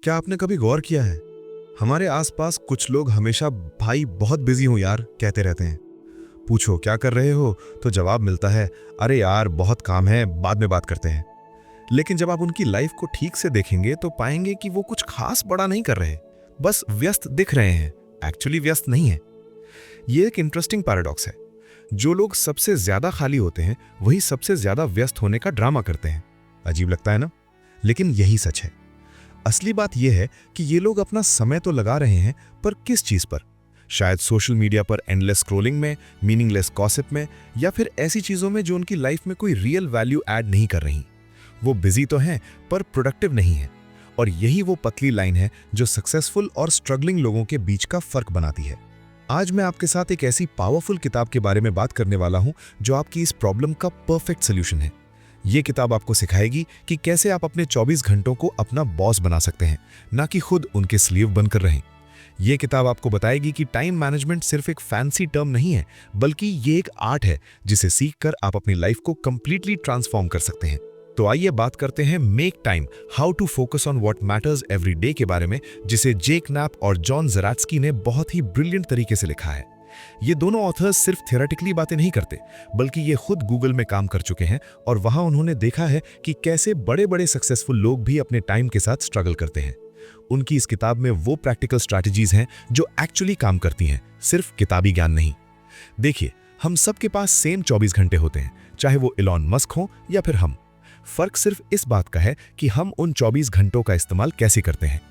क्या आपने कभी गौर किया है, हमारे आसपास कुछ लोग हमेशा भाई बहुत बिजी हूं यार कहते रहते हैं। पूछो क्या कर रहे हो तो जवाब मिलता है, अरे यार बहुत काम है, बाद में बात करते हैं। लेकिन जब आप उनकी लाइफ को ठीक से देखेंगे तो पाएंगे कि वो कुछ खास बड़ा नहीं कर रहे, बस व्यस्त दिख रहे हैं, एक्चुअली व्यस्त नहीं है। ये एक इंटरेस्टिंग पैराडॉक्स है। जो लोग सबसे ज्यादा खाली होते हैं वही सबसे ज्यादा व्यस्त होने का ड्रामा करते हैं। अजीब लगता है ना, लेकिन यही सच है। असली बात यह है कि ये लोग अपना समय तो लगा रहे हैं, पर किस चीज पर? शायद सोशल मीडिया पर एंडलेस स्क्रॉलिंग में, मीनिंगलेस गॉसिप में, या फिर ऐसी चीजों में जो उनकी लाइफ में कोई रियल वैल्यू ऐड नहीं कर रही। वो बिजी तो हैं पर प्रोडक्टिव नहीं है। और यही वो पतली लाइन है जो सक्सेसफुल और स्ट्रगलिंग लोगों के बीच का फर्क बनाती है। आज मैं आपके साथ एक ऐसी पावरफुल किताब के बारे में बात करने वाला हूं जो आपकी इस प्रॉब्लम का परफेक्ट सोल्यूशन है। ये किताब आपको सिखाएगी कि कैसे आप अपने 24 घंटों को अपना बॉस बना सकते हैं, ना कि खुद उनके स्लीव बनकर रहें। ये किताब आपको बताएगी कि टाइम मैनेजमेंट सिर्फ एक फैंसी टर्म नहीं है, बल्कि ये एक आर्ट है जिसे सीखकर आप अपनी लाइफ को कंप्लीटली ट्रांसफॉर्म कर सकते हैं। तो आइए बात करते हैं make time, how to focus on what matters every day के बारे में, जिसे जेक नैप और जॉन ज़रात्स्की ने बहुत ही ब्रिलियंट तरीके से लिखा है। ये दोनों ऑथर्स सिर्फ थियोरेटिकली बातें नहीं करते, बल्कि ये खुद गूगल में काम कर चुके हैं और वहां उन्होंने देखा है कि कैसे बड़े बड़े सक्सेसफुल लोग भी अपने टाइम के साथ स्ट्रगल करते हैं। उनकी इस किताब में वो प्रैक्टिकल स्ट्रैटेजीज हैं जो एक्चुअली काम करती हैं, सिर्फ किताबी ज्ञान नहीं। देखिए, हम सबके पास सेम 24 घंटे होते हैं, चाहे वो इलॉन मस्क हो या फिर हम। फर्क सिर्फ इस बात का है कि हम उन 24 घंटों का इस्तेमाल कैसे करते हैं।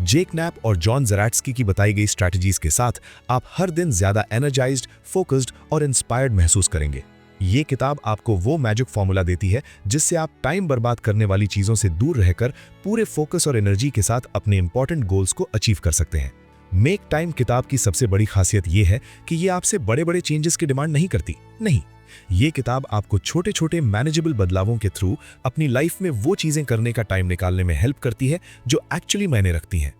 जेक नैप और जॉन ज़रात्स्की की बताई गई स्ट्रैटेजीज के साथ आप हर दिन ज्यादा एनर्जाइज्ड, फोकस्ड और इंस्पायर्ड महसूस करेंगे। ये किताब आपको वो मैजिक फॉर्मूला देती है जिससे आप टाइम बर्बाद करने वाली चीजों से दूर रहकर पूरे फोकस और एनर्जी के साथ अपने इंपॉर्टेंट गोल्स को अचीव कर सकते हैं। मेक टाइम किताब की सबसे बड़ी खासियत ये है कि ये आपसे बड़े बड़े चेंजेस की डिमांड नहीं करती। नहीं, ये किताब आपको छोटे छोटे मैनेजेबल बदलावों के थ्रू अपनी लाइफ में वो चीजें करने का टाइम निकालने में हेल्प करती है जो एक्चुअली मायने रखती हैं।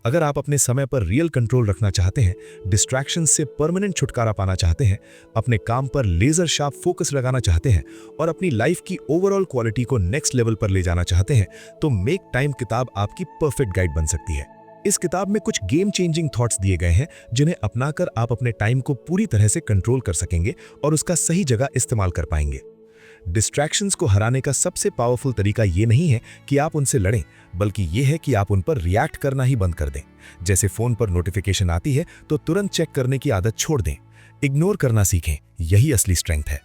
अगर आप अपने समय पर रियल कंट्रोल रखना चाहते हैं, डिस्ट्रैक्शन से परमानेंट छुटकारा पाना चाहते हैं, अपने काम पर लेजर शार्प फोकस लगाना चाहते हैं और अपनी लाइफ की ओवरऑल क्वालिटी को नेक्स्ट लेवल पर ले जाना चाहते हैं, तो मेक टाइम किताब आपकी परफेक्ट गाइड बन सकती है। इस किताब में कुछ गेम चेंजिंग थॉट्स दिए गए हैं जिन्हें अपनाकर आप अपने टाइम को पूरी तरह से कंट्रोल कर सकेंगे और उसका सही जगह इस्तेमाल कर पाएंगे। डिस्ट्रैक्शंस को हराने का सबसे पावरफुल तरीका ये नहीं है कि आप उनसे लड़ें, बल्कि ये है कि आप उन पर रिएक्ट करना ही बंद कर दें। जैसे फोन पर नोटिफिकेशन आती है तो तुरंत चेक करने की आदत छोड़ दें। इग्नोर करना सीखें, यही असली स्ट्रेंथ है।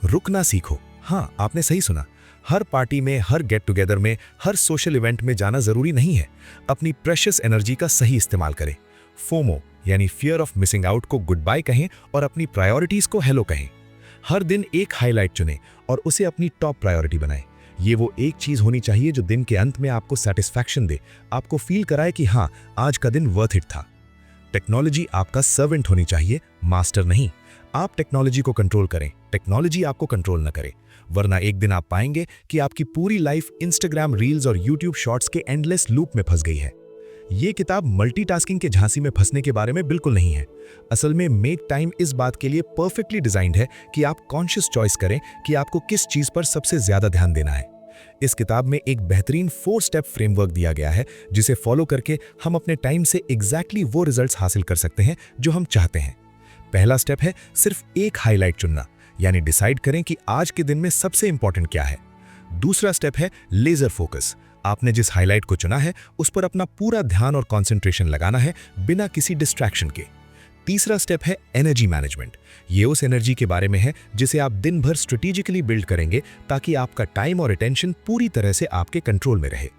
रुकना सीखो। हाँ, आपने सही सुना। हर पार्टी में, हर गेट टुगेदर में, हर सोशल इवेंट में जाना जरूरी नहीं है। अपनी प्रेशियस एनर्जी का सही इस्तेमाल करें। फोमो यानी फियर ऑफ मिसिंग आउट को गुड बाय कहें और अपनी प्रायोरिटीज को हेलो कहें। हर दिन एक हाईलाइट चुनें और उसे अपनी टॉप प्रायोरिटी बनाएं। ये वो एक चीज होनी चाहिए जो दिन के अंत में आपको सेटिस्फैक्शन दे, आपको फील कराए कि हाँ, आज का दिन वर्थ इट था। टेक्नोलॉजी आपका सर्वेंट होनी चाहिए, मास्टर नहीं। आप टेक्नोलॉजी को कंट्रोल करें, टेक्नोलॉजी आपको कंट्रोल न करे, वरना एक दिन आप पाएंगे कि आपकी पूरी लाइफ इंस्टाग्राम रील्स और यूट्यूब शॉर्ट्स के एंडलेस लूप में फंस गई है। ये किताब मल्टीटास्किंग के झांसे में फंसने के बारे में बिल्कुल नहीं है। असल में मेक टाइम इस बात के लिए परफेक्टली डिजाइंड है कि आप कॉन्शियस चॉइस करें कि आपको किस चीज पर सबसे ज्यादा ध्यान देना है। इस किताब में एक बेहतरीन 4 स्टेप फ्रेमवर्क दिया गया है जिसे फॉलो करके हम अपने टाइम से एग्जैक्टली वो रिजल्ट्स हासिल कर सकते हैं जो हम चाहते हैं। पहला स्टेप है सिर्फ एक हाईलाइट चुनना, यानी डिसाइड करें कि आज के दिन में सबसे इंपॉर्टेंट क्या है। दूसरा स्टेप है लेजर फोकस। आपने जिस हाईलाइट को चुना है उस पर अपना पूरा ध्यान और कंसंट्रेशन लगाना है, बिना किसी डिस्ट्रैक्शन के। तीसरा स्टेप है एनर्जी मैनेजमेंट। ये उस एनर्जी के बारे में है जिसे आप दिन भर स्ट्रेटेजिकली बिल्ड करेंगे ताकि आपका टाइम और अटेंशन पूरी तरह से आपके कंट्रोल में रहे।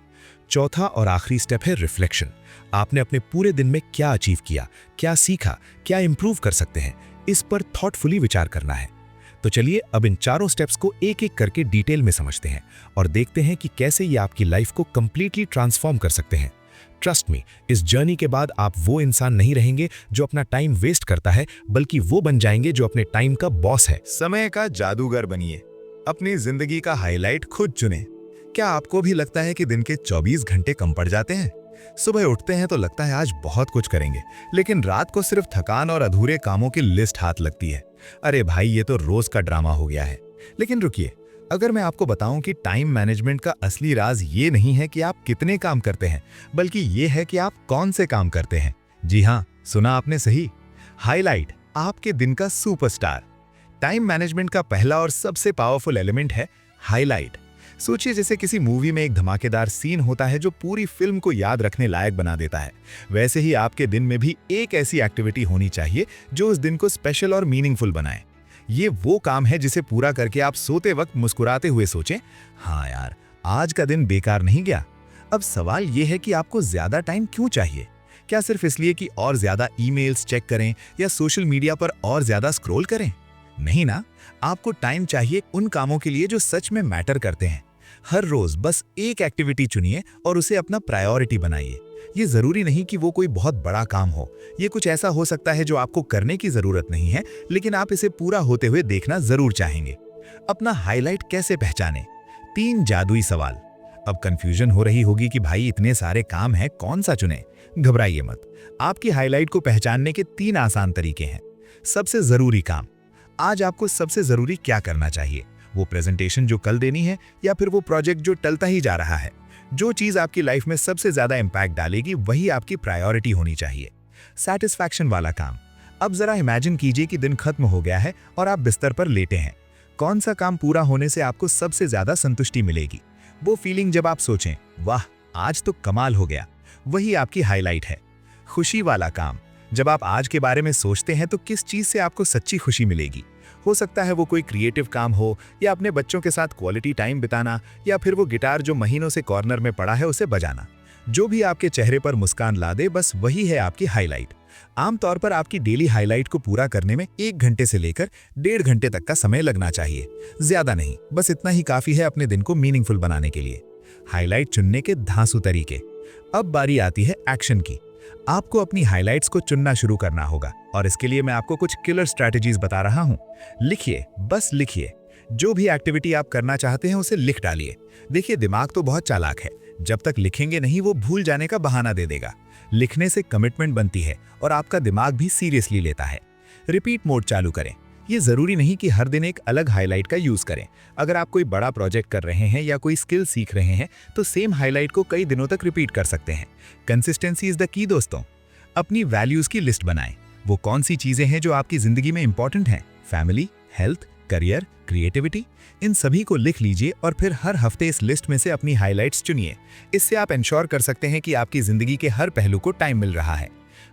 चौथा और आखिरी स्टेप है रिफ्लेक्शन। आपने अपने पूरे दिन में क्या अचीव किया, क्या सीखा, क्या इंप्रूव कर सकते हैं, इस पर थॉटफुली विचार करना है। तो चलिए अब इन चारों स्टेप्स को एक एक करके डिटेल में समझते हैं और देखते हैं कि कैसे ये आपकी लाइफ को कंप्लीटली ट्रांसफॉर्म कर सकते हैं। ट्रस्ट मी, इस जर्नी के बाद आप वो इंसान नहीं रहेंगे जो अपना टाइम वेस्ट करता है, बल्कि वो बन जाएंगे जो अपने टाइम का बॉस है। समय का जादूगर बनिए, अपनी जिंदगी का हाईलाइट खुद चुनें। क्या आपको भी लगता है कि दिन के 24 घंटे कम पड़ जाते हैं? सुबह उठते हैं तो लगता है आज बहुत कुछ करेंगे, लेकिन रात को सिर्फ थकान और अधूरे कामों की लिस्ट हाथ लगती है। अरे भाई, ये तो रोज का ड्रामा हो गया है। लेकिन रुकिए, अगर मैं आपको बताऊं कि टाइम मैनेजमेंट का असली राज ये नहीं है कि आप कितने काम करते हैं, बल्कि ये है कि आप कौन से काम करते हैं। जी हाँ, सुना आपने सही। हाईलाइट, आपके दिन का सुपरस्टार। टाइम मैनेजमेंट का पहला और सबसे पावरफुल एलिमेंट है हाईलाइट। सोचिए जैसे किसी मूवी में एक धमाकेदार सीन होता है जो पूरी फिल्म को याद रखने लायक बना देता है, वैसे ही आपके दिन में भी एक ऐसी एक्टिविटी होनी चाहिए जो उस दिन को स्पेशल और मीनिंगफुल बनाए। ये वो काम है जिसे पूरा करके आप सोते वक्त मुस्कुराते हुए सोचें, हाँ यार, आज का दिन बेकार नहीं गया। अब सवाल ये है कि आपको ज्यादा टाइम क्यों चाहिए? क्या सिर्फ इसलिए कि और ज्यादा ईमेल्स चेक करें या सोशल मीडिया पर और ज्यादा स्क्रॉल करें? नहीं ना, आपको टाइम चाहिए उन कामों के लिए जो सच में मैटर करते हैं। हर रोज बस एक एक्टिविटी चुनिए और उसे अपना प्रायोरिटी बनाइए। ये जरूरी नहीं कि वो कोई बहुत बड़ा काम हो, ये कुछ ऐसा हो सकता है जो आपको करने की जरूरत नहीं है, लेकिन आप इसे पूरा होते हुए देखना जरूर चाहेंगे। अपना हाईलाइट कैसे पहचानें? 3 जादुई सवाल। अब कंफ्यूजन हो रही होगी कि भाई इतने सारे काम हैं, कौन सा चुने? घबराइए मत, आपकी हाईलाइट को पहचानने के 3 आसान तरीके हैं। सबसे जरूरी काम। आज आपको सबसे जरूरी क्या करना चाहिए? वो प्रेजेंटेशन जो कल देनी है या फिर वो प्रोजेक्ट जो टलता ही जा रहा है? जो चीज आपकी लाइफ में सबसे ज्यादा इंपैक्ट डालेगी वही आपकी प्रायोरिटी होनी चाहिए। सैटिस्फैक्शन वाला काम। अब जरा इमेजिन कीजिए कि दिन खत्म हो गया है और आप बिस्तर पर लेटे हैं। कौन सा काम पूरा होने से आपको सबसे ज्यादा संतुष्टि मिलेगी? वो फीलिंग जब आप सोचें, वाह आज तो कमाल हो गया, वही आपकी हाईलाइट है। खुशी वाला काम। जब आप आज के बारे में सोचते हैं तो किस चीज से आपको सच्ची खुशी मिलेगी? हो सकता है वो कोई क्रिएटिव काम हो, या अपने बच्चों के साथ क्वालिटी टाइम बिताना, या फिर वो गिटार जो महीनों से कॉर्नर में पड़ा है उसे बजाना। जो भी आपके चेहरे पर मुस्कान ला दे, बस वही है आपकी हाईलाइट। आमतौर पर आपकी डेली हाईलाइट को पूरा करने में 1 घंटे से लेकर 1.5 घंटे तक का समय लगना चाहिए, ज्यादा नहीं। बस इतना ही काफी है अपने दिन को मीनिंगफुल बनाने के लिए। हाईलाइट चुनने के धांसू तरीके। अब बारी आती है एक्शन की। आपको अपनी हाइलाइट्स को चुनना शुरू करना होगा और इसके लिए मैं आपको कुछ किलर स्ट्रैटेजीज बता रहा हूं। लिखिए, बस लिखिए। जो भी एक्टिविटी आप करना चाहते हैं उसे लिख डालिए। देखिए, दिमाग तो बहुत चालाक है, जब तक लिखेंगे नहीं वो भूल जाने का बहाना दे देगा। लिखने से कमिटमेंट बनती है और आपका दिमाग भी सीरियसली लेता है। रिपीट मोड चालू करें। ये जरूरी नहीं कि हर दिन एक अलग हाईलाइट का यूज करें। अगर आप कोई बड़ा प्रोजेक्ट कर रहे हैं या कोई स्किल सीख रहे हैं तो सेम हाईलाइट को कई दिनों तक रिपीट कर सकते हैं। कंसिस्टेंसी इज द की दोस्तों। अपनी वैल्यूज की लिस्ट बनाएं। वो कौन सी चीजें हैं जो आपकी जिंदगी में इंपॉर्टेंट हैं? फैमिली, हेल्थ, करियर, क्रिएटिविटी, इन सभी को लिख लीजिए और फिर हर हफ्ते इस लिस्ट में से अपनी हाईलाइट्स चुनिए। इससे आप इंश्योर कर सकते हैं कि आपकी जिंदगी के हर पहलू को टाइम मिल रहा है।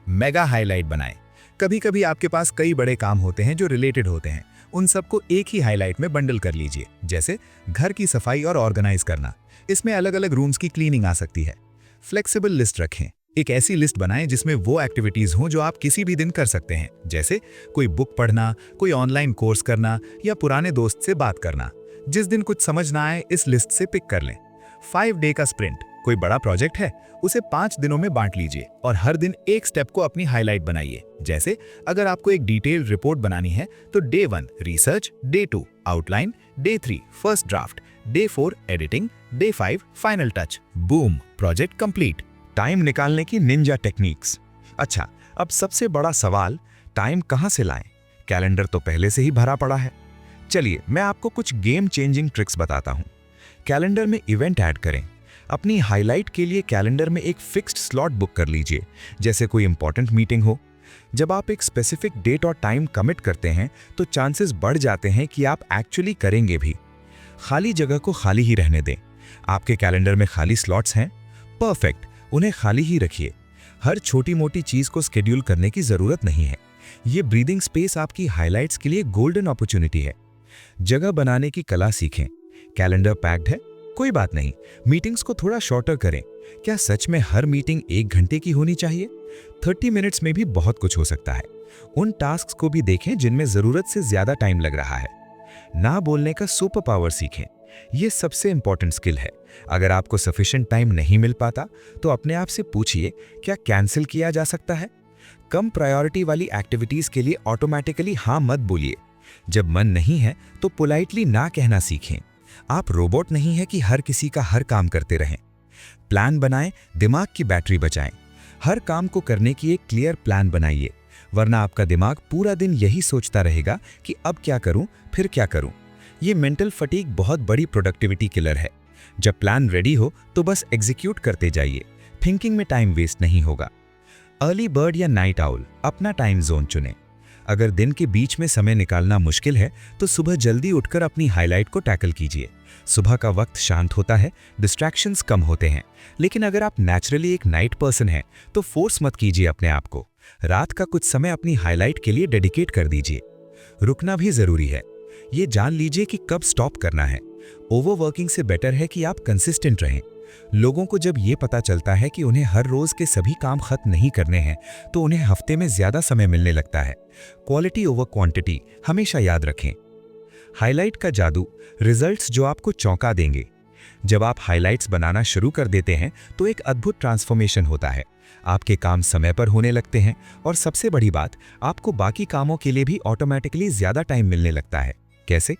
मेगा हाईलाइट बनाएं। कभी कभी आपके पास कई बड़े काम होते हैं जो रिलेटेड होते हैं, उन सबको एक ही हाईलाइट में बंडल कर लीजिए। जैसे घर की सफाई और ऑर्गेनाइज करना, इसमें अलग अलग रूम्स की क्लीनिंग आ सकती है। फ्लेक्सिबल लिस्ट रखें। एक ऐसी लिस्ट बनाएं जिसमें वो एक्टिविटीज हों जो आप किसी भी दिन कर सकते हैं, जैसे कोई बुक पढ़ना, कोई ऑनलाइन कोर्स करना या पुराने दोस्त से बात करना। जिस दिन कुछ समझ ना आए इस लिस्ट से पिक कर लें। 5 डे का स्प्रिंट। कोई बड़ा प्रोजेक्ट है उसे 5 दिनों में बांट लीजिए और हर दिन एक स्टेप को अपनी हाईलाइट बनाइए। जैसे अगर आपको एक डिटेल रिपोर्ट बनानी है तो day 1 research, day 2 outline, day 3 first draft, day 4 editing, day 5 final touch. Boom, project complete. Time निकालने की निंजा टेक्निक्स। अच्छा, अब सबसे बड़ा सवाल, टाइम कहां से लाएं? कैलेंडर तो पहले से ही भरा पड़ा है। चलिए मैं आपको कुछ गेम चेंजिंग ट्रिक्स बताता हूं। कैलेंडर में इवेंट ऐड करें। अपनी हाईलाइट के लिए कैलेंडर में एक फिक्स्ड स्लॉट बुक कर लीजिए, जैसे कोई इंपॉर्टेंट मीटिंग हो। जब आप एक स्पेसिफिक डेट और टाइम कमिट करते हैं तो चांसेस बढ़ जाते हैं कि आप एक्चुअली करेंगे भी। खाली जगह को खाली ही रहने दें। आपके कैलेंडर में खाली स्लॉट्स हैं? परफेक्ट, उन्हें खाली ही रखिए। हर छोटी मोटी चीज को स्केड्यूल करने की जरूरत नहीं है। ये ब्रीदिंग स्पेस आपकी हाइलाइट्स के लिए गोल्डन अपॉर्चुनिटी है। जगह बनाने की कला सीखें। कैलेंडर पैक्ड है? कोई बात नहीं, मीटिंग्स को थोड़ा शॉर्टर करें। क्या सच में हर मीटिंग 1 घंटे की होनी चाहिए? 30 मिनट्स में भी बहुत कुछ हो सकता है। उन टास्क्स को भी देखें जिनमें जरूरत से ज्यादा टाइम लग रहा है। ना बोलने का सुपर पावर सीखें। यह सबसे इंपॉर्टेंट स्किल है। अगर आपको सफिशिएंट टाइम नहीं मिल पाता तो अपने आप से पूछिए, क्या कैंसिल किया जा सकता है? कम प्रायोरिटी वाली एक्टिविटीज के लिए ऑटोमेटिकली हाँ मत बोलिए। जब मन नहीं है तो पोलाइटली ना कहना सीखें। आप रोबोट नहीं है कि हर किसी का हर काम करते रहें। प्लान बनाएं, दिमाग की बैटरी बचाएं। हर काम को करने की एक क्लियर प्लान बनाइए, वरना आपका दिमाग पूरा दिन यही सोचता रहेगा कि अब क्या करूं, फिर क्या करूं। ये मेंटल फटीग बहुत बड़ी प्रोडक्टिविटी किलर है। जब प्लान रेडी हो तो बस एग्जीक्यूट करते जाइए, थिंकिंग में टाइम वेस्ट नहीं होगा। अर्ली बर्ड या नाइट आउल, अपना टाइम जोन चुनें। अगर दिन के बीच में समय निकालना मुश्किल है तो सुबह जल्दी उठकर अपनी हाईलाइट को टैकल कीजिए। सुबह का वक्त शांत होता है, डिस्ट्रैक्शंस कम होते हैं। लेकिन अगर आप नेचुरली एक नाइट पर्सन हैं तो फोर्स मत कीजिए अपने आप को। रात का कुछ समय अपनी हाईलाइट के लिए डेडिकेट कर दीजिए। रुकना भी जरूरी है, ये जान लीजिए कि कब स्टॉप करना है। ओवरवर्किंग से बेटर है कि आप कंसिस्टेंट रहें। लोगों को जब ये पता चलता है कि उन्हें हर रोज के सभी काम खत्म नहीं करने हैं तो उन्हें हफ्ते में ज्यादा समय मिलने लगता है। क्वालिटी ओवर क्वांटिटी हमेशा याद रखें। हाइलाइट का जादू, रिजल्ट्स जो आपको चौंका देंगे। जब आप हाइलाइट्स बनाना शुरू कर देते हैं तो एक अद्भुत ट्रांसफॉर्मेशन होता है। आपके काम समय पर होने लगते हैं और सबसे बड़ी बात, आपको बाकी कामों के लिए भी ऑटोमेटिकली ज्यादा टाइम मिलने लगता है। कैसे?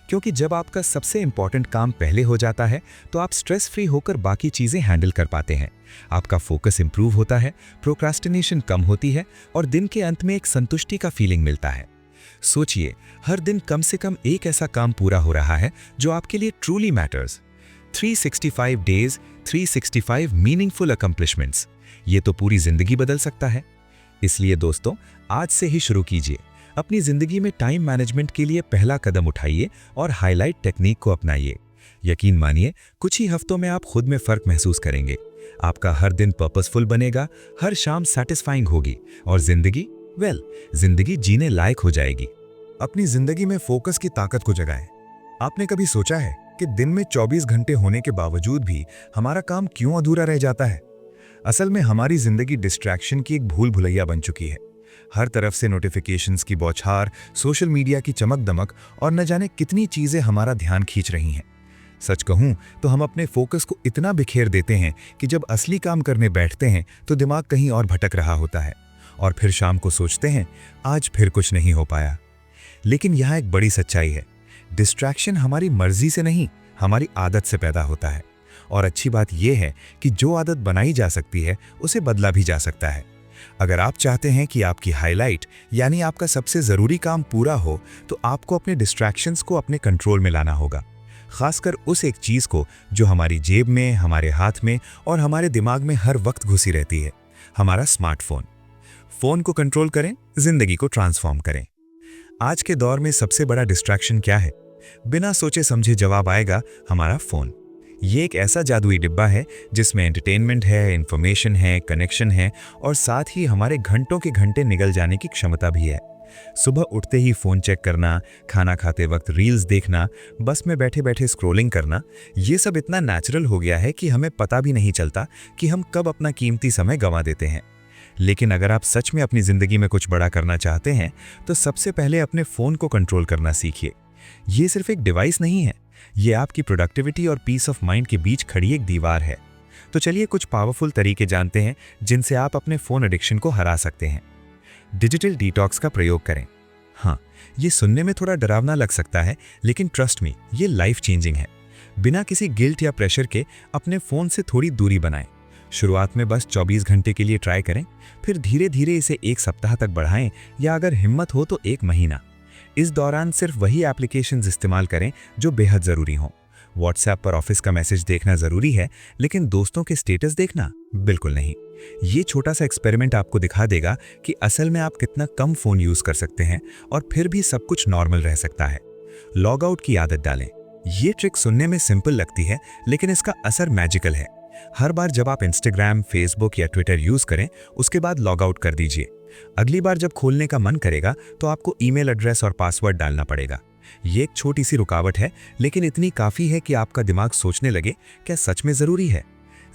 क्योंकि जब आपका सबसे इंपॉर्टेंट काम पहले हो जाता है तो आप स्ट्रेस फ्री होकर बाकी चीजें हैंडल कर पाते हैं। आपका फोकस इंप्रूव होता है, प्रोक्रास्टिनेशन कम होती है और दिन के अंत में एक संतुष्टि का फीलिंग मिलता है। सोचिए, हर दिन कम से कम एक ऐसा काम पूरा हो रहा है जो आपके लिए truly matters. 365 days, 365 meaningful accomplishments. ये तो पूरी जिंदगी बदल सकता है। इसलिए दोस्तों, आज से ही शुरू कीजिए। अपनी जिंदगी में टाइम मैनेजमेंट के लिए पहला कदम उठाइए और हाईलाइट टेक्निक को अपनाइए। यकीन मानिए, कुछ ही हफ्तों में आप खुद में फर्क महसूस करेंगे। आपका हर दिन पर्पसफुल बनेगा, हर शाम सैटिस्फाइंग होगी और जिंदगी जीने लायक हो जाएगी। अपनी जिंदगी में फोकस की ताकत को जगाएं। आपने कभी सोचा है कि दिन में 24 घंटे होने के बावजूद भी हमारा काम क्यों अधूरा रह जाता है? असल में हमारी जिंदगी डिस्ट्रैक्शन की एक भूल भुलैया बन चुकी है। हर तरफ से नोटिफिकेशंस की बौछार, सोशल मीडिया की चमक दमक और न जाने कितनी चीजें हमारा ध्यान खींच रही हैं। सच कहूं तो हम अपने फोकस को इतना बिखेर देते हैं कि जब असली काम करने बैठते हैं तो दिमाग कहीं और भटक रहा होता है और फिर शाम को सोचते हैं, आज फिर कुछ नहीं हो पाया। लेकिन यहाँ एक बड़ी सच्चाई है, डिस्ट्रैक्शन हमारी मर्जी से नहीं, हमारी आदत से पैदा होता है। और अच्छी बात यह है कि जो आदत बनाई जा सकती है उसे बदला भी जा सकता है। अगर आप चाहते हैं कि आपकी हाईलाइट यानी आपका सबसे ज़रूरी काम पूरा हो तो आपको अपने डिस्ट्रैक्शंस को अपने कंट्रोल में लाना होगा। खासकर उस एक चीज़ को जो हमारी जेब में, हमारे हाथ में और हमारे दिमाग में हर वक्त घुसी रहती है, हमारा स्मार्टफोन। फ़ोन को कंट्रोल करें, ज़िंदगी को ट्रांसफॉर्म करें। आज के दौर में सबसे बड़ा डिस्ट्रैक्शन क्या है? बिना सोचे समझे जवाब आएगा, हमारा फ़ोन। ये एक ऐसा जादुई डिब्बा है जिसमें एंटरटेनमेंट है, इंफॉर्मेशन है, कनेक्शन है और साथ ही हमारे घंटों के घंटे निकल जाने की क्षमता भी है। सुबह उठते ही फ़ोन चेक करना, खाना खाते वक्त रील्स देखना, बस में बैठे बैठे स्क्रॉलिंग करना, ये सब इतना नेचुरल हो गया है कि हमें पता भी नहीं चलता कि हम कब अपना कीमती समय गंवा देते हैं। लेकिन अगर आप सच में अपनी ज़िंदगी में कुछ बड़ा करना चाहते हैं तो सबसे पहले अपने फ़ोन को कंट्रोल करना सीखिए। ये सिर्फ एक डिवाइस नहीं है, ये आपकी प्रोडक्टिविटी और पीस ऑफ माइंड के बीच खड़ी एक दीवार है। तो चलिए कुछ पावरफुल तरीके जानते हैं जिनसे आप अपने फ़ोन एडिक्शन को हरा सकते हैं। डिजिटल डिटॉक्स का प्रयोग करें। हाँ, ये सुनने में थोड़ा डरावना लग सकता है, लेकिन ट्रस्ट मी, ये लाइफ चेंजिंग है। बिना किसी गिल्ट या प्रेशर के अपने फ़ोन से थोड़ी दूरी बनाएं। शुरुआत में बस 24 घंटे के लिए ट्राई करें, फिर धीरे धीरे इसे 1 सप्ताह तक बढ़ाएं या अगर हिम्मत हो तो 1 महीना। इस दौरान सिर्फ वही एप्लीकेशंस इस्तेमाल करें जो बेहद ज़रूरी हों। व्हाट्सएप पर ऑफिस का मैसेज देखना ज़रूरी है, लेकिन दोस्तों के स्टेटस देखना बिल्कुल नहीं। ये छोटा सा एक्सपेरिमेंट आपको दिखा देगा कि असल में आप कितना कम फ़ोन यूज़ कर सकते हैं और फिर भी सब कुछ नॉर्मल रह सकता है। लॉग आउट की आदत डालें। ये ट्रिक सुनने में सिंपल लगती है, लेकिन इसका असर मैजिकल है। हर बार जब आप इंस्टाग्राम, फेसबुक या ट्विटर यूज़ करें, उसके बाद लॉग आउट कर दीजिए। अगली बार जब खोलने का मन करेगा तो आपको ईमेल एड्रेस और पासवर्ड डालना पड़ेगा। ये एक छोटी सी रुकावट है, लेकिन इतनी काफ़ी है कि आपका दिमाग सोचने लगे, क्या सच में ज़रूरी है?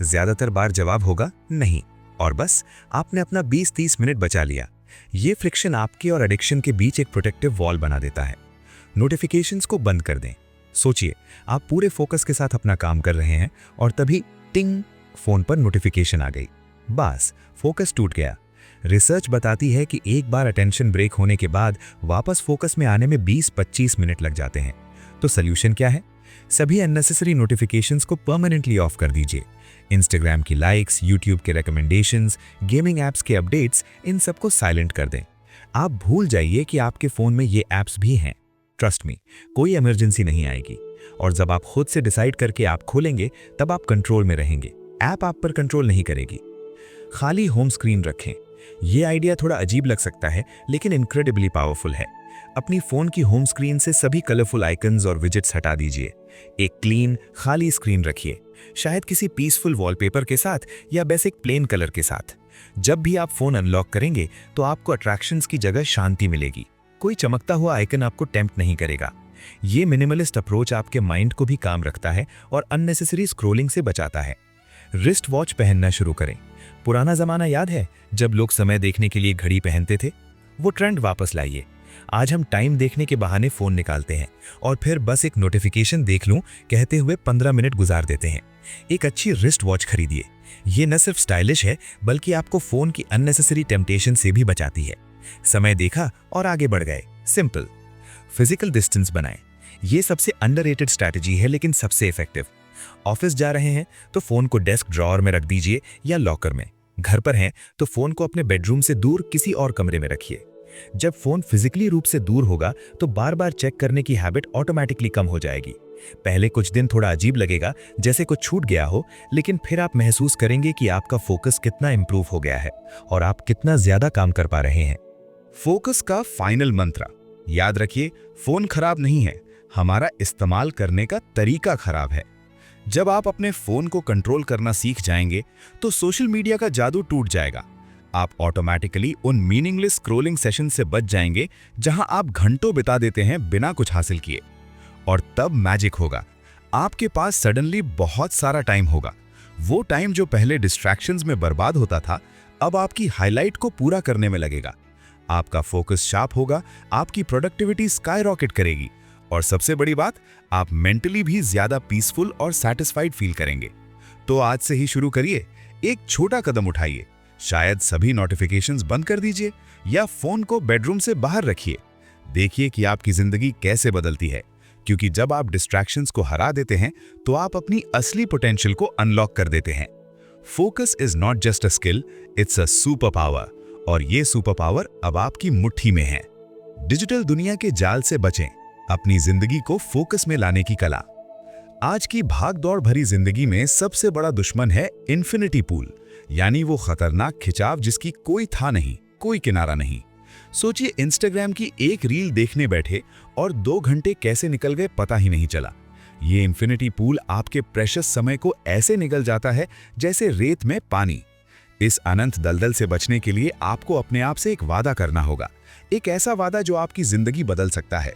ज़्यादातर बार जवाब होगा नहीं, और बस आपने अपना 20-30 मिनट बचा लिया। ये फ्रिक्शन आपके और एडिक्शन के बीच एक प्रोटेक्टिव वॉल बना देता है। नोटिफिकेशंस को बंद कर दें। सोचिए, आप पूरे फोकस के साथ अपना काम कर रहे हैं और तभी टिंग, फ़ोन पर नोटिफिकेशन आ गई। बस फोकस टूट गया। रिसर्च बताती है कि एक बार अटेंशन ब्रेक होने के बाद वापस फोकस में आने में 20-25 मिनट लग जाते हैं। तो सल्यूशन क्या है? सभी अननेसेसरी नोटिफिकेशंस को परमानेंटली ऑफ कर दीजिए। इंस्टाग्राम की लाइक्स, यूट्यूब के रिकमेंडेशंस, गेमिंग ऐप्स के अपडेट्स, इन सबको साइलेंट कर दें। आप भूल जाइए कि आपके फ़ोन में ये ऐप्स भी हैं। ट्रस्ट मी, कोई इमरजेंसी नहीं आएगी। और जब आप खुद से डिसाइड करके ऐप खोलेंगे तब आप कंट्रोल में रहेंगे, ऐप आप पर कंट्रोल नहीं करेगी। खाली होम स्क्रीन रखें। ये आइडिया थोड़ा अजीब लग सकता है लेकिन इनक्रेडिबली पावरफुल है। अपनी फोन की होम स्क्रीन से सभी कलरफुल आइकन्स और विजेट्स हटा दीजिए। एक क्लीन खाली स्क्रीन रखिए, शायद किसी पीसफुल वॉलपेपर के साथ या बेसिक प्लेन कलर के साथ। जब भी आप फोन अनलॉक करेंगे तो आपको अट्रैक्शंस की जगह शांति मिलेगी। कोई चमकता हुआ आइकन आपको टेम्प्ट नहीं करेगा। ये मिनिमलिस्ट अप्रोच आपके माइंड को भी काम रखता है और अननेसेसरी स्क्रोलिंग से बचाता है। रिस्ट वॉच पहनना शुरू करें। पुराना जमाना याद है जब लोग समय देखने के लिए घड़ी पहनते थे? वो ट्रेंड वापस लाइए। आज हम टाइम देखने के बहाने फोन निकालते हैं और फिर बस एक नोटिफिकेशन देख लूं कहते हुए 15 मिनट गुजार देते हैं। एक अच्छी रिस्ट वॉच खरीदिए। ये न सिर्फ स्टाइलिश है बल्कि आपको फोन की अननेसेसरी टेम्पटेशन से भी बचाती है। समय देखा और आगे बढ़ गए, सिंपल। फिजिकल डिस्टेंस बनाएं। ये सबसे अंडररेटेड स्ट्रैटेजी है लेकिन सबसे इफेक्टिव। ऑफिस जा रहे हैं तो फोन को डेस्क ड्रॉअर में रख दीजिए या लॉकर में। घर पर हैं तो फोन को अपने बेडरूम से दूर किसी और कमरे में रखिए। जब फोन फिजिकली रूप से दूर होगा तो बार बार चेक करने की हैबिट ऑटोमेटिकली कम हो जाएगी। पहले कुछ दिन थोड़ा अजीब लगेगा, जैसे कुछ छूट गया हो, लेकिन फिर आप महसूस करेंगे कि आपका फोकस कितना इंप्रूव हो गया है और आप कितना ज्यादा काम कर पा रहे हैं। फोकस का फाइनल मंत्र याद रखिए, फोन खराब नहीं है, हमारा इस्तेमाल करने का तरीका खराब है। जब आप अपने फोन को कंट्रोल करना सीख जाएंगे तो सोशल मीडिया का जादू टूट जाएगा। आप ऑटोमेटिकली उन मीनिंगलेस स्क्रॉलिंग सेशन से बच जाएंगे जहां आप घंटों बिता देते हैं बिना कुछ हासिल किए। और तब मैजिक होगा, आपके पास सडनली बहुत सारा टाइम होगा। वो टाइम जो पहले डिस्ट्रैक्शंस में बर्बाद होता था अब आपकी हाईलाइट को पूरा करने में लगेगा। आपका फोकस शार्प होगा, आपकी प्रोडक्टिविटी स्काई रॉकेट करेगी और सबसे बड़ी बात, आप मेंटली भी ज्यादा पीसफुल और सैटिस्फाइड फील करेंगे। तो आज से ही शुरू करिए, एक छोटा कदम उठाइए। शायद सभी नोटिफिकेशंस बंद कर दीजिए या फोन को बेडरूम से बाहर रखिए। देखिए कि आपकी जिंदगी कैसे बदलती है, क्योंकि जब आप डिस्ट्रैक्शंस को हरा देते हैं तो आप अपनी असली पोटेंशियल को अनलॉक कर देते हैं। Focus is not just a skill, it's a super power, और ये सुपर पावर अब आपकी मुट्ठी में है। डिजिटल दुनिया के जाल से बचें, अपनी जिंदगी को फोकस में लाने की कला। आज की भागदौड़ भरी जिंदगी में सबसे बड़ा दुश्मन है इन्फिनिटी पूल, यानी वो खतरनाक खिंचाव जिसकी कोई था नहीं, कोई किनारा नहीं। सोचिए, इंस्टाग्राम की एक रील देखने बैठे और 2 घंटे कैसे निकल गए पता ही नहीं चला। ये इन्फिनिटी पूल आपके प्रेशियस समय को ऐसे निगल जाता है जैसे रेत में पानी। इस अनंत दलदल से बचने के लिए आपको अपने आप से एक वादा करना होगा, एक ऐसा वादा जो आपकी जिंदगी बदल सकता है।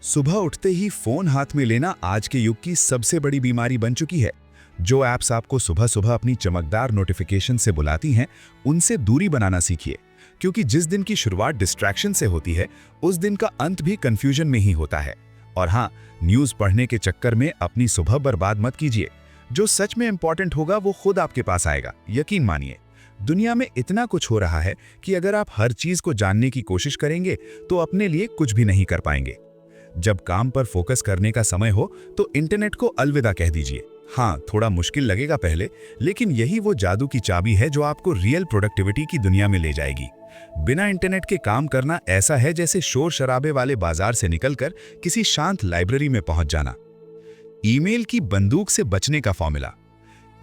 सुबह उठते ही फोन हाथ में लेना आज के युग की सबसे बड़ी बीमारी बन चुकी है। जो ऐप्स आपको सुबह सुबह अपनी चमकदार नोटिफिकेशन से बुलाती हैं, उनसे दूरी बनाना सीखिए, क्योंकि जिस दिन की शुरुआत डिस्ट्रैक्शन से होती है उस दिन का अंत भी कंफ्यूजन में ही होता है। और हाँ, न्यूज़ पढ़ने के चक्कर में अपनी सुबह बर्बाद मत कीजिए। जो सच में इंपॉर्टेंट होगा वो खुद आपके पास आएगा, यकीन मानिए। दुनिया में इतना कुछ हो रहा है कि अगर आप हर चीज को जानने की कोशिश करेंगे तो अपने लिए कुछ भी नहीं कर पाएंगे। जब काम पर फोकस करने का समय हो तो इंटरनेट को अलविदा कह दीजिए। हाँ, थोड़ा मुश्किल लगेगा पहले, लेकिन यही वो जादू की चाबी है जो आपको रियल प्रोडक्टिविटी की दुनिया में ले जाएगी। बिना इंटरनेट के काम करना ऐसा है जैसे शोर शराबे वाले बाजार से निकलकर किसी शांत लाइब्रेरी में पहुंच जाना। ईमेल की बंदूक से बचने का फॉर्मूला।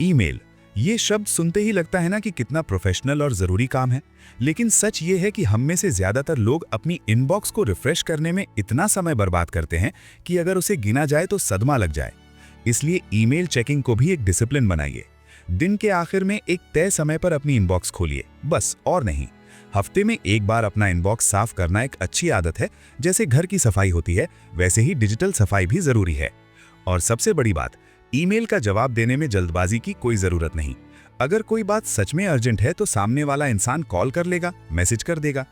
ईमेल, ये शब्द सुनते ही लगता है ना कि कितना प्रोफेशनल और जरूरी काम है, लेकिन सच ये है कि हम में से ज्यादातर लोग अपनी इनबॉक्स को रिफ्रेश करने में इतना समय बर्बाद करते हैं कि अगर उसे गिना जाए तो सदमा लग जाए। इसलिए ईमेल चेकिंग को भी एक डिसिप्लिन बनाइए। दिन के आखिर में एक तय समय पर अपनी इनबॉक्स खोलिए, बस, और नहीं। हफ्ते में एक बार अपना इनबॉक्स साफ करना एक अच्छी आदत है। जैसे घर की सफाई होती है वैसे ही डिजिटल सफाई भी जरूरी है। और सबसे बड़ी बात, ईमेल का जवाब देने में जल्दबाजी की कोई जरूरत नहीं। अगर कोई बात सच में अर्जेंट है तो सामने वाला इंसान कॉल कर लेगा, मैसेज कर देगा।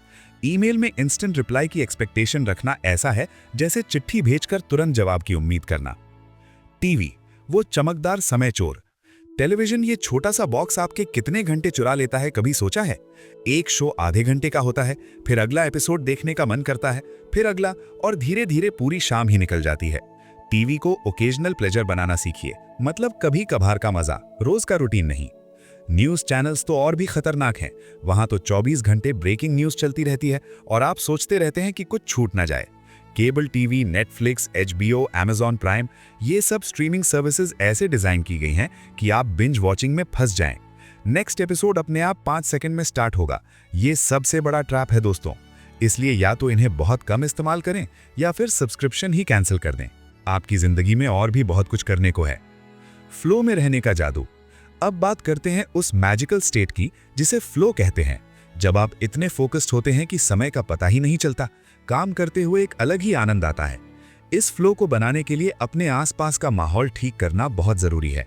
ईमेल में इंस्टेंट रिप्लाई की एक्सपेक्टेशन रखना ऐसा है जैसे चिट्ठी भेजकर तुरंत जवाब की उम्मीद करना। टीवी, वो चमकदार समय चोर। टेलीविजन, ये छोटा सा बॉक्स आपके कितने घंटे चुरा लेता है, कभी सोचा है? एक शो आधे घंटे का होता है, फिर अगला एपिसोड देखने का मन करता है, फिर अगला, और धीरे धीरे पूरी शाम ही निकल जाती है। टीवी को ओकेजनल प्लेजर बनाना सीखिए, मतलब कभी कभार का मजा, रोज का रूटीन नहीं। न्यूज चैनल्स तो और भी खतरनाक हैं। वहां तो 24 घंटे ब्रेकिंग न्यूज चलती रहती है और आप सोचते रहते हैं कि कुछ छूट ना जाए। Cable TV, Netflix, HBO, Amazon prime, ये सब स्ट्रीमिंग सर्विसेज ऐसे डिजाइन की गई हैं कि आप बिंज वॉचिंग में फंस जाएं। नेक्स्ट एपिसोड अपने आप 5 सेकंड में स्टार्ट होगा। ये सबसे बड़ा ट्रैप है दोस्तों, इसलिए या तो इन्हें बहुत कम इस्तेमाल करें या फिर सब्सक्रिप्शन ही कैंसिल कर दें। आपकी जिंदगी में और भी बहुत कुछ करने को है। फ्लो में रहने का जादू। अब बात करते हैं उस मैजिकल स्टेट की जिसे फ्लो कहते हैं, जब आप इतने फोकस्ड होते हैं कि समय का पता ही नहीं चलता। काम करते हुए एक अलग ही आनंद आता है। इस फ्लो को बनाने के लिए अपने आसपास का माहौल ठीक करना बहुत जरूरी है।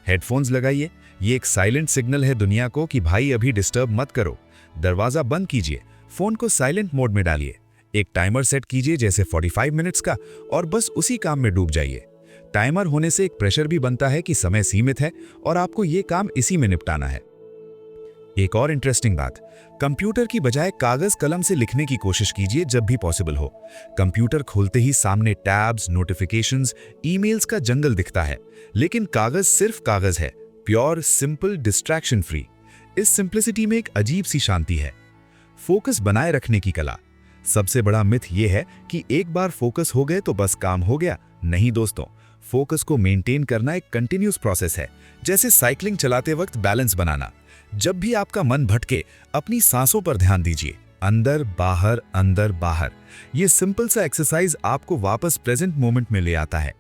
हेडफोन्स लगाइए, ये एक साइलेंट सिग्नल है दुनिया को कि भाई अभी डिस्टर्ब मत करो। दरवाजा बंद कीजिए, फोन को साइलेंट मोड में डालिए, एक टाइमर सेट कीजिए जैसे 45 मिनट्स का, और बस उसी काम में डूब जाइए। टाइमर होने से एक प्रेशर भी बनता है कि समय सीमित है और आपको ये काम इसी में निपटाना है। एक और इंटरेस्टिंग बात, कंप्यूटर की बजाय कागज कलम से लिखने की कोशिश कीजिए जब भी पॉसिबल हो। कंप्यूटर खोलते ही सामने टैब्स, नोटिफिकेशंस, ईमेल्स का जंगल दिखता है, लेकिन कागज सिर्फ कागज है, प्योर, सिंपल, डिस्ट्रैक्शन फ्री। इस सिंप्लिसिटी में एक अजीब सी शांति है। फोकस बनाए रखने की कला। सबसे बड़ा मिथ यह है कि एक बार फोकस हो गए तो बस काम हो गया। नहीं दोस्तों, फोकस को मेंटेन करना एक कंटिन्यूस प्रोसेस है, जैसे साइकिलिंग चलाते वक्त बैलेंस बनाना। जब भी आपका मन भटके, अपनी सांसों पर ध्यान दीजिए, अंदर बाहर, अंदर बाहर। ये सिंपल सा एक्सरसाइज आपको वापस प्रेजेंट मोमेंट में ले आता है।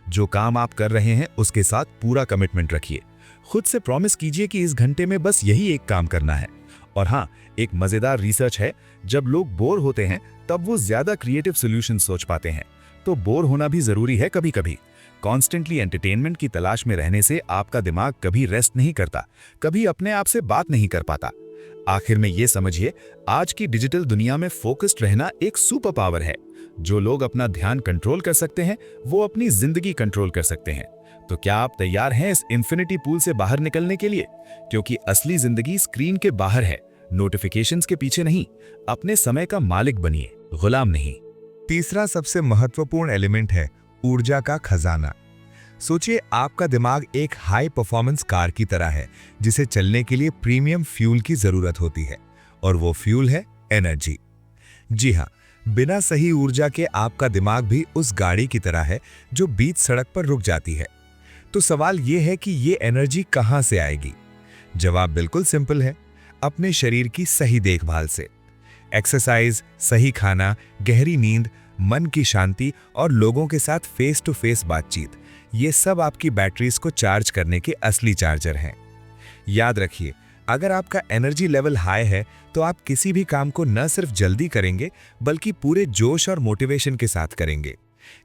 जो काम आप कर रहे हैं उसके साथ पूरा कमिटमेंट रखिए। खुद से प्रॉमिस कीजिए कि इस घंटे में बस यही एक काम करना है। और हाँ, एक मजेदार रिसर्च है, जब लोग बोर होते हैं तब वो ज्यादा क्रिएटिव सॉल्यूशन सोच पाते हैं। तो बोर होना भी जरूरी है कभी कभी। कॉन्स्टेंटली एंटरटेनमेंट की तलाश में रहने से आपका दिमाग कभी रेस्ट नहीं करता, कभी अपने आप से बात नहीं कर पाता। आखिर में ये समझिए, आज की डिजिटल दुनिया में फोकस्ड रहना एक सुपर पावर है। जो लोग अपना ध्यान कंट्रोल कर सकते हैं, वो अपनी जिंदगी कंट्रोल कर सकते हैं। तो क्या आप तैयार हैं इस इन्फिनिटी पूल से बाहर निकलने के लिए? क्योंकि असली जिंदगी स्क्रीन के बाहर है, नोटिफिकेशंस के पीछे नहीं। अपने समय का मालिक बनिए, गुलाम नहीं। तीसरा सबसे महत्वपूर्ण एलिमेंट है ऊर्जा का खजाना। सोचिए, आपका दिमाग एक हाई परफॉर्मेंस कार की तरह है, जिसे चलने के लिए प्रीमियम फ्यूल की जरूरत होती है, और वो फ्यूल है एनर्जी। जी हाँ, बिना सही ऊर्जा के आपका दिमाग भी उस गाड़ी की तरह है जो बीच सड़क पर रुक जाती है। तो सवाल ये है कि ये एनर्जी कहाँ से आएगी? जवाब बिल्कुल सिंपल है, अपने शरीर की सही देखभाल से। एक्सरसाइज, सही खाना, गहरी नींद, मन की शांति और लोगों के साथ फेस टू फेस बातचीत, ये सब आपकी बैटरीज को चार्ज करने के असली चार्जर हैं। याद रखिए, अगर आपका एनर्जी लेवल हाई है तो आप किसी भी काम को न सिर्फ जल्दी करेंगे बल्कि पूरे जोश और मोटिवेशन के साथ करेंगे।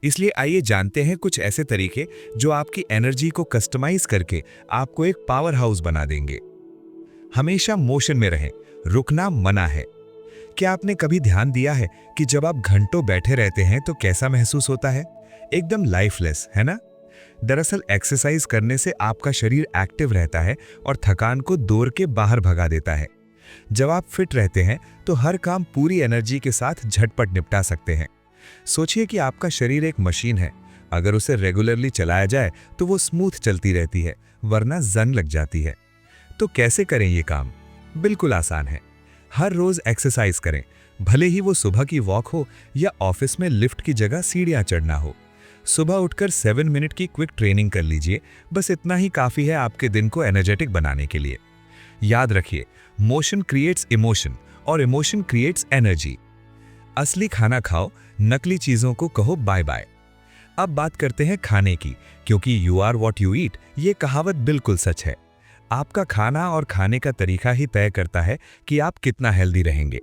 इसलिए आइए जानते हैं कुछ ऐसे तरीके जो आपकी एनर्जी को कस्टमाइज करके आपको एक पावर हाउस बना देंगे। हमेशा मोशन में रहें, रुकना मना है। क्या आपने कभी ध्यान दिया है कि जब आप घंटों बैठे रहते हैं तो कैसा महसूस होता है? एकदम लाइफलेस, है ना? दरअसल एक्सरसाइज करने से आपका शरीर एक्टिव रहता है और थकान को दौड़ के बाहर भगा देता है। जब आप फिट रहते हैं तो हर काम पूरी एनर्जी के साथ झटपट निपटा सकते हैं। सोचिए कि आपका शरीर एक मशीन है, अगर उसे रेगुलरली चलाया जाए तो वो स्मूथ चलती रहती है, वरना जंग लग जाती है। तो कैसे करें ये काम? बिल्कुल आसान है। हर रोज एक्सरसाइज करें, भले ही वो सुबह की वॉक हो या ऑफिस में लिफ्ट की जगह सीढ़ियां चढ़ना हो। सुबह उठकर 7 मिनट की क्विक ट्रेनिंग कर लीजिए, बस इतना ही काफी है आपके दिन को एनर्जेटिक बनाने के लिए। याद रखिए, मोशन क्रिएट्स इमोशन और इमोशन क्रिएट्स एनर्जी। असली खाना खाओ, नकली चीजों को कहो बाय बाय। अब बात करते हैं खाने की, क्योंकि you are what you eat, ये कहावत बिल्कुल सच है। आपका खाना और खाने का तरीका ही तय करता है कि आप कितना हेल्दी रहेंगे।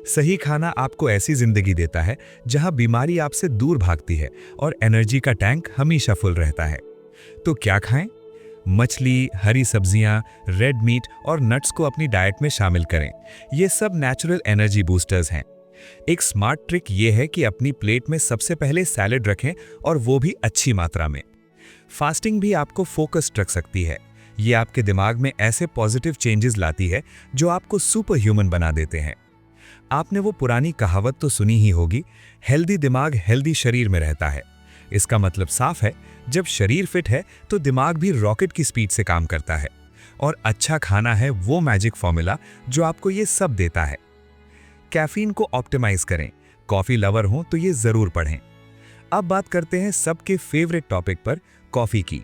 सही खाना आपको ऐसी जिंदगी देता है जहां बीमारी आपसे दूर भागती है और एनर्जी का टैंक हमेशा फुल रहता है। तो क्या खाएं? मछली, हरी सब्जियां, रेड मीट और नट्स को अपनी डाइट में शामिल करें। ये सब नेचुरल एनर्जी बूस्टर्स हैं। एक स्मार्ट ट्रिक ये है कि अपनी प्लेट में सबसे पहले सैलेड रखें, और वो भी अच्छी मात्रा में। फास्टिंग भी आपको फोकस्ड रख सकती है। ये आपके दिमाग में ऐसे पॉजिटिव चेंजेस लाती है जो आपको सुपर ह्यूमन बना देते हैं। आपने वो पुरानी कहावत तो सुनी ही होगी, हेल्दी दिमाग हेल्दी शरीर में रहता है। इसका मतलब साफ है, जब शरीर फिट है तो दिमाग भी रॉकेट की स्पीड से काम करता है। और अच्छा खाना है वो मैजिक फॉर्मूला जो आपको ये सब देता है। कैफीन को ऑप्टिमाइज करें, कॉफी लवर हों तो ये जरूर पढ़ें। अब बात करते हैं सबके फेवरेट टॉपिक पर, कॉफी की।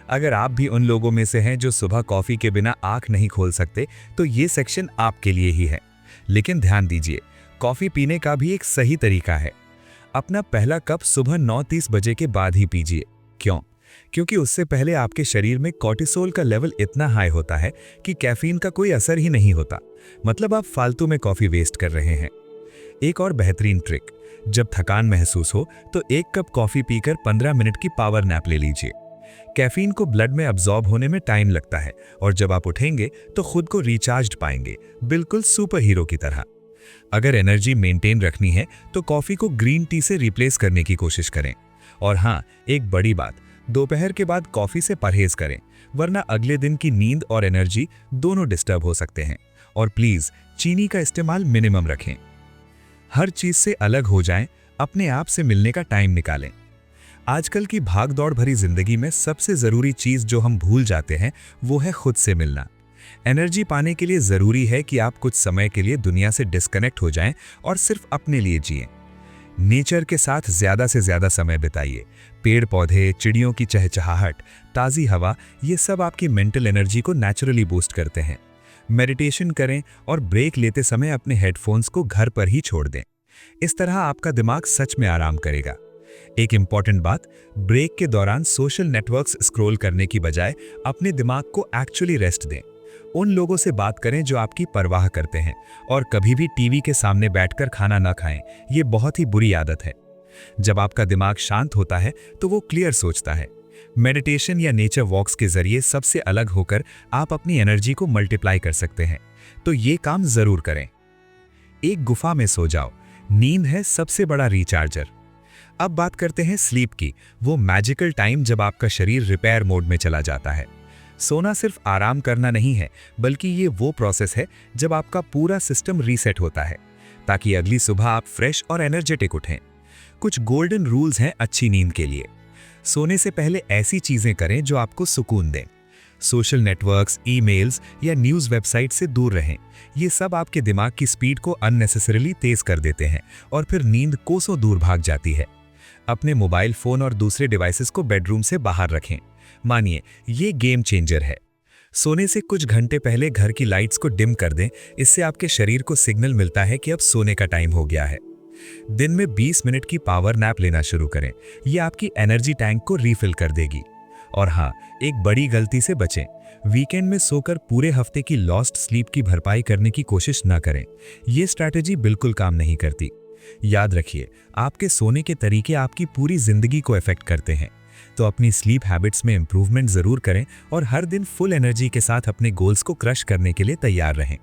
अगर आप भी उन लोगों में से हैं जो सुबह कॉफी के बिना आंख नहीं खोल सकते, तो ये सेक्शन आपके लिए ही है। लेकिन ध्यान दीजिए, कॉफी पीने का भी एक सही तरीका है। अपना पहला कप सुबह 9:30 बजे के बाद ही पीजिए। क्यों? क्योंकि उससे पहले आपके शरीर में कॉर्टिसोल का लेवल इतना हाई होता है कि कैफीन का कोई असर ही नहीं होता। मतलब आप फालतू में कॉफी वेस्ट कर रहे हैं। एक और बेहतरीन ट्रिक, जब थकान महसूस हो तो 1 कप कॉफी पीकर 15 मिनट की पावर नैप ले लीजिए। कैफीन को ब्लड में अब्सॉर्ब होने में टाइम लगता है और जब आप उठेंगे तो खुद को रिचार्ज्ड पाएंगे, बिल्कुल सुपर हीरो की तरह। अगर एनर्जी मेंटेन रखनी है तो कॉफी को ग्रीन टी से रिप्लेस करने की कोशिश करें। और हाँ, एक बड़ी बात, दोपहर के बाद कॉफी से परहेज करें, वरना अगले दिन की नींद और एनर्जी दोनों डिस्टर्ब हो सकते हैं। और प्लीज चीनी का इस्तेमाल मिनिमम रखें। हर चीज से अलग हो जाएं, अपने आप से मिलने का टाइम निकालें। आजकल की भागदौड़ भरी जिंदगी में सबसे जरूरी चीज जो हम भूल जाते हैं वो है खुद से मिलना। एनर्जी पाने के लिए जरूरी है कि आप कुछ समय के लिए दुनिया से डिस्कनेक्ट हो जाएं और सिर्फ अपने लिए जिएं। नेचर के साथ ज्यादा से ज्यादा समय बिताइए। पेड़ पौधे, चिड़ियों की चहचहाहट, ताज़ी हवा, ये सब आपकी मेंटल एनर्जी को नेचुरली बूस्ट करते हैं। मेडिटेशन करें और ब्रेक लेते समय अपने हेडफोन्स को घर पर ही छोड़ दें। इस तरह आपका दिमाग सच में आराम करेगा। एक इंपॉर्टेंट बात, ब्रेक के दौरान सोशल नेटवर्क्स स्क्रॉल करने की बजाय अपने दिमाग को एक्चुअली रेस्ट दें। उन लोगों से बात करें जो आपकी परवाह करते हैं, और कभी भी टीवी के सामने बैठकर खाना न खाएं, ये बहुत ही बुरी आदत है। जब आपका दिमाग शांत होता है तो वो क्लियर सोचता है। मेडिटेशन या नेचर वॉक्स के जरिए सबसे अलग होकर आप अपनी एनर्जी को मल्टीप्लाई कर सकते हैं। तो ये काम जरूर करें। एक गुफा में सो जाओ, नींद है सबसे बड़ा रिचार्जर। अब बात करते हैं स्लीप की, वो मैजिकल टाइम जब आपका शरीर रिपेयर मोड में चला जाता है। सोना सिर्फ आराम करना नहीं है, बल्कि ये वो प्रोसेस है जब आपका पूरा सिस्टम रीसेट होता है, ताकि अगली सुबह आप फ्रेश और एनर्जेटिक उठें। कुछ गोल्डन रूल्स हैं अच्छी नींद के लिए। सोने से पहले ऐसी चीजें करें जो आपको सुकून दें। सोशल नेटवर्क्स, ईमेल्स या न्यूज़ वेबसाइट से दूर रहें। ये सब आपके दिमाग की स्पीड को अननेसेसरीली तेज कर देते हैं और फिर नींद कोसों दूर भाग जाती है। अपने मोबाइल फोन और दूसरे डिवाइसेस को बेडरूम से बाहर रखें। मानिए, ये गेम चेंजर है। सोने से कुछ घंटे पहले घर की लाइट्स को डिम कर दें। इससे आपके शरीर को सिग्नल मिलता है कि अब सोने का टाइम हो गया है। दिन में 20 मिनट की पावर नैप लेना शुरू करें। यह आपकी एनर्जी टैंक को रीफिल कर देगी। और हाँ, एक बड़ी गलती से बचें। वीकेंड में सोकर पूरे हफ्ते की लॉस्ट स्लीप की भरपाई करने की कोशिश न करें। यह स्ट्रैटेजी बिल्कुल काम नहीं करती। याद रखिए, आपके सोने के तरीके आपकी पूरी जिंदगी को इफेक्ट करते हैं। तो अपनी स्लीप हैबिट्स में इंप्रूवमेंट जरूर करें और हर दिन फुल एनर्जी के साथ अपने गोल्स को क्रश करने के लिए तैयार रहें,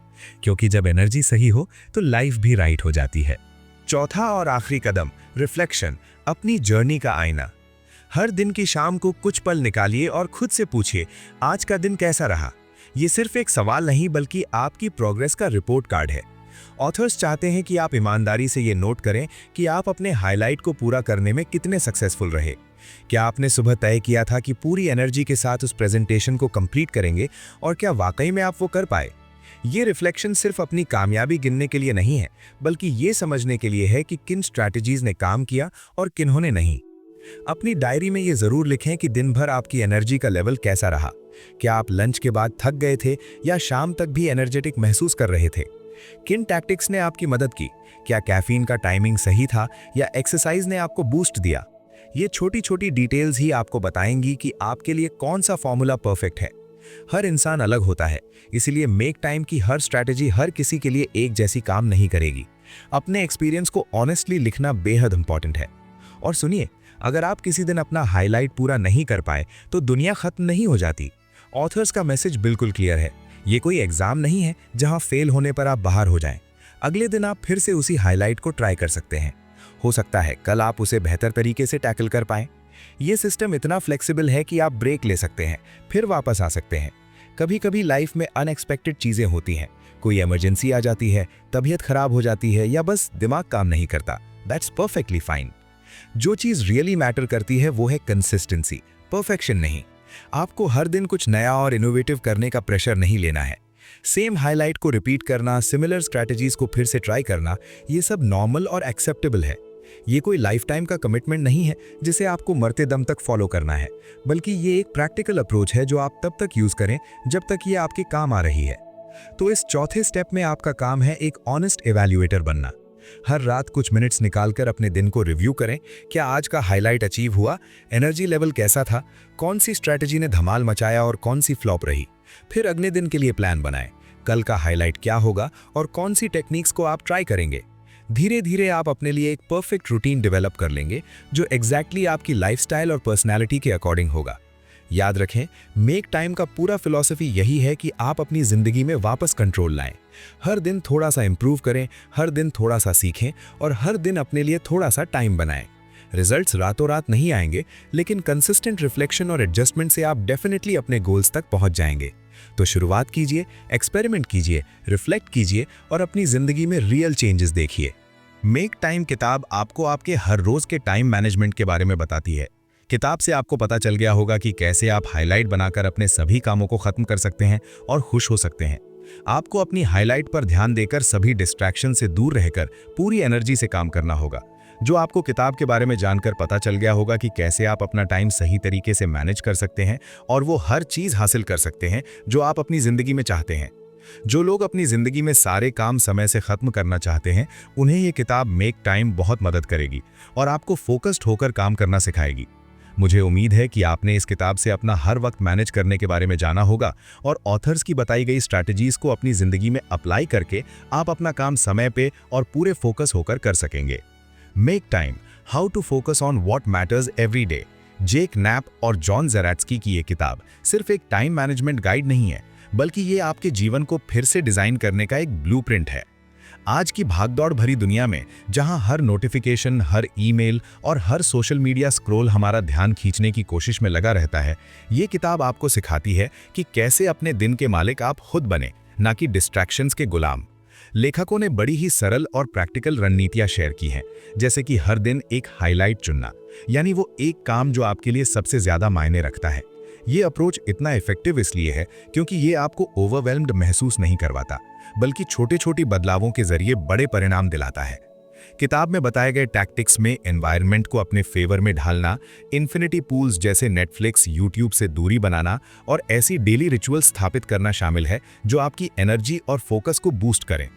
क्योंकि जब एनर्जी सही हो तो लाइफ भी राइट हो जाती है। चौथा और आखिरी कदम, रिफ्लेक्शन, अपनी जर्नी का आईना। हर दिन की शाम को कुछ पल निकालिए और खुद से पूछिए, आज का दिन कैसा रहा। ये सिर्फ एक सवाल नहीं, बल्कि आपकी प्रोग्रेस का रिपोर्ट कार्ड है। ऑथर्स चाहते हैं कि आप ईमानदारी से ये नोट करें कि आप अपने हाईलाइट को पूरा करने में कितने सक्सेसफुल रहे। क्या आपने सुबह तय किया था कि पूरी एनर्जी के साथ उस प्रेजेंटेशन को कंप्लीट करेंगे, और क्या वाकई में आप वो कर पाए? ये रिफ्लेक्शन सिर्फ अपनी कामयाबी गिनने के लिए नहीं है, बल्कि ये समझने के लिए है कि किन स्ट्रैटेजीज ने काम किया और किन्होंने नहीं। अपनी डायरी में ये जरूर लिखें कि दिन भर आपकी एनर्जी का लेवल कैसा रहा। क्या आप लंच के बाद थक गए थे या शाम तक भी एनर्जेटिक महसूस कर रहे थे? किन टैक्टिक्स ने आपकी मदद की? क्या कैफीन का टाइमिंग सही था या एक्सरसाइज ने आपको बूस्ट दिया? ये छोटी छोटी डिटेल्स ही आपको बताएंगी कि आपके लिए कौन सा फॉर्मूला परफेक्ट है। हर इंसान अलग होता है, इसलिए मेक टाइम की हर स्ट्रैटेजी हर किसी के लिए एक जैसी काम नहीं करेगी। अपने एक्सपीरियंस को ऑनेस्टली लिखना बेहद इंपॉर्टेंट है। और सुनिए, अगर आप किसी दिन अपना हाईलाइट पूरा नहीं कर पाए तो दुनिया खत्म नहीं हो जाती। ऑथर्स का मैसेज बिल्कुल क्लियर है। ये कोई एग्जाम नहीं है जहां फेल होने पर आप बाहर हो जाएं। अगले दिन आप फिर से उसी हाईलाइट को ट्राई कर सकते हैं। हो सकता है कल आप उसे बेहतर तरीके से टैकल कर पाएं। ये सिस्टम इतना फ्लेक्सिबल है कि आप ब्रेक ले सकते हैं, फिर वापस आ सकते हैं। कभी कभी लाइफ में अनएक्सपेक्टेड चीजें होती हैं। कोई इमरजेंसी आ जाती है, तबीयत खराब हो जाती है, या बस दिमाग काम नहीं करता। That's perfectly fine. जो चीज रियली मैटर करती है वो है कंसिस्टेंसी, परफेक्शन नहीं। आपको हर दिन कुछ नया और इनोवेटिव करने का प्रेशर नहीं लेना है। सेम हाईलाइट को रिपीट करना, सिमिलर स्ट्रैटेजीज को फिर से ट्राई करना, ये सब नॉर्मल और एक्सेप्टेबल है। ये कोई लाइफ टाइम का कमिटमेंट नहीं है जिसे आपको मरते दम तक फॉलो करना है, बल्कि ये एक प्रैक्टिकल अप्रोच है जो आप तब तक यूज करें जब तक ये आपके काम आ रही है। तो इस चौथे स्टेप में आपका काम है एक ऑनेस्ट इवैल्यूएटर बनना। हर रात कुछ मिनट्स निकालकर अपने दिन को रिव्यू करें। क्या आज का हाईलाइट अचीव हुआ? एनर्जी लेवल कैसा था? कौन सी स्ट्रैटेजी ने धमाल मचाया और कौन सी फ्लॉप रही? फिर अगले दिन के लिए प्लान बनाएं। कल का हाईलाइट क्या होगा और कौन सी टेक्निक्स को आप ट्राई करेंगे? धीरे धीरे आप अपने लिए एक परफेक्ट रूटीन डेवलप कर लेंगे जो एग्जैक्टली आपकी लाइफस्टाइल और पर्सनैलिटी के अकॉर्डिंग होगा। याद रखें, मेक टाइम का पूरा फिलॉसफी यही है कि आप अपनी जिंदगी में वापस कंट्रोल लाएं। हर दिन थोड़ा सा इंप्रूव करें, हर दिन थोड़ा सा सीखें और हर दिन अपने लिए थोड़ा सा टाइम बनाएं। रिजल्ट्स रातों रात नहीं आएंगे, लेकिन कंसिस्टेंट रिफ्लेक्शन और एडजस्टमेंट से आप डेफिनेटली अपने गोल्स तक पहुंच जाएंगे। तो शुरुआत कीजिए, एक्सपेरिमेंट कीजिए, रिफ्लेक्ट कीजिए और अपनी जिंदगी में रियल चेंजेस देखिए। मेक टाइम किताब आपको आपके हर रोज के टाइम मैनेजमेंट के बारे में बताती है। किताब से आपको पता चल गया होगा कि कैसे आप हाईलाइट बनाकर अपने सभी कामों को खत्म कर सकते हैं और खुश हो सकते हैं। आपको अपनी हाईलाइट पर ध्यान देकर सभी डिस्ट्रैक्शन से दूर रहकर पूरी एनर्जी से काम करना होगा। जो आपको किताब के बारे में जानकर पता चल गया होगा कि कैसे आप अपना टाइम सही तरीके से मैनेज कर सकते हैं और वो हर चीज हासिल कर सकते हैं जो आप अपनी जिंदगी में चाहते हैं। जो लोग अपनी जिंदगी में सारे काम समय से खत्म करना चाहते हैं, उन्हें ये किताब मेक टाइम बहुत मदद करेगी और आपको फोकस्ड होकर काम करना सिखाएगी। मुझे उम्मीद है कि आपने इस किताब से अपना हर वक्त मैनेज करने के बारे में जाना होगा और ऑथर्स की बताई गई स्ट्रैटेजीज को अपनी जिंदगी में अप्लाई करके आप अपना काम समय पे और पूरे फोकस होकर कर सकेंगे। Make time, how to focus on what matters every day, Jake Knapp और जॉन ज़राट्स्की की ये किताब सिर्फ एक टाइम मैनेजमेंट गाइड नहीं है, बल्कि ये आपके जीवन को फिर से डिजाइन करने का एक ब्लूप्रिंट है। आज की भागदौड़ भरी दुनिया में, जहां हर नोटिफिकेशन, हर ईमेल और हर सोशल मीडिया स्क्रॉल हमारा ध्यान खींचने की कोशिश में लगा रहता है, ये किताब आपको सिखाती है कि कैसे अपने दिन के मालिक आप खुद बने, ना कि डिस्ट्रैक्शंस के गुलाम। लेखकों ने बड़ी ही सरल और प्रैक्टिकल रणनीतियां शेयर की हैं, जैसे कि हर दिन एक हाईलाइट चुनना, यानी वो एक काम जो आपके लिए सबसे ज्यादा मायने रखता है। ये अप्रोच इतना इफेक्टिव इसलिए है क्योंकि ये आपको ओवरवेल्म्ड महसूस नहीं करवाता, बल्कि छोटे छोटे बदलावों के जरिए बड़े परिणाम दिलाता है। किताब में बताए गए टैक्टिक्स में एनवायरनमेंट को अपने फेवर में ढालना, इन्फिनिटी पूल्स जैसे नेटफ्लिक्स, यूट्यूब से दूरी बनाना और ऐसी डेली रिचुअल स्थापित करना शामिल है जो आपकी एनर्जी और फोकस को बूस्ट करें।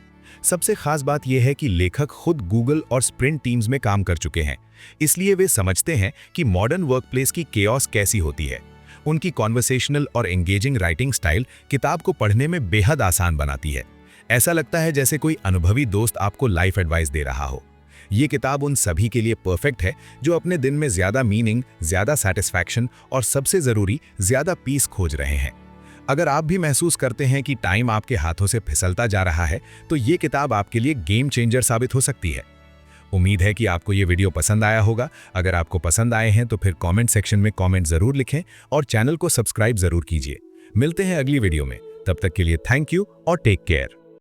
सबसे खास बात यह है कि लेखक खुद गूगल और स्प्रिंट टीम्स में काम कर चुके हैं, इसलिए वे समझते हैं कि मॉडर्न वर्कप्लेस की केओस कैसी होती है। उनकी कॉन्वर्सेशनल और एंगेजिंग राइटिंग स्टाइल किताब को पढ़ने में बेहद आसान बनाती है। ऐसा लगता है जैसे कोई अनुभवी दोस्त आपको लाइफ एडवाइस दे रहा हो। ये किताब उन सभी के लिए परफेक्ट है जो अपने दिन में ज्यादा मीनिंग, ज्यादा सेटिस्फैक्शन और सबसे जरूरी ज्यादा पीस खोज रहे हैं। अगर आप भी महसूस करते हैं कि टाइम आपके हाथों से फिसलता जा रहा है, तो ये किताब आपके लिए गेम चेंजर साबित हो सकती है। उम्मीद है कि आपको ये वीडियो पसंद आया होगा। अगर आपको पसंद आए हैं तो फिर कमेंट सेक्शन में कमेंट जरूर लिखें और चैनल को सब्सक्राइब जरूर कीजिए। मिलते हैं अगली वीडियो में, तब तक के लिए थैंक यू और टेक केयर।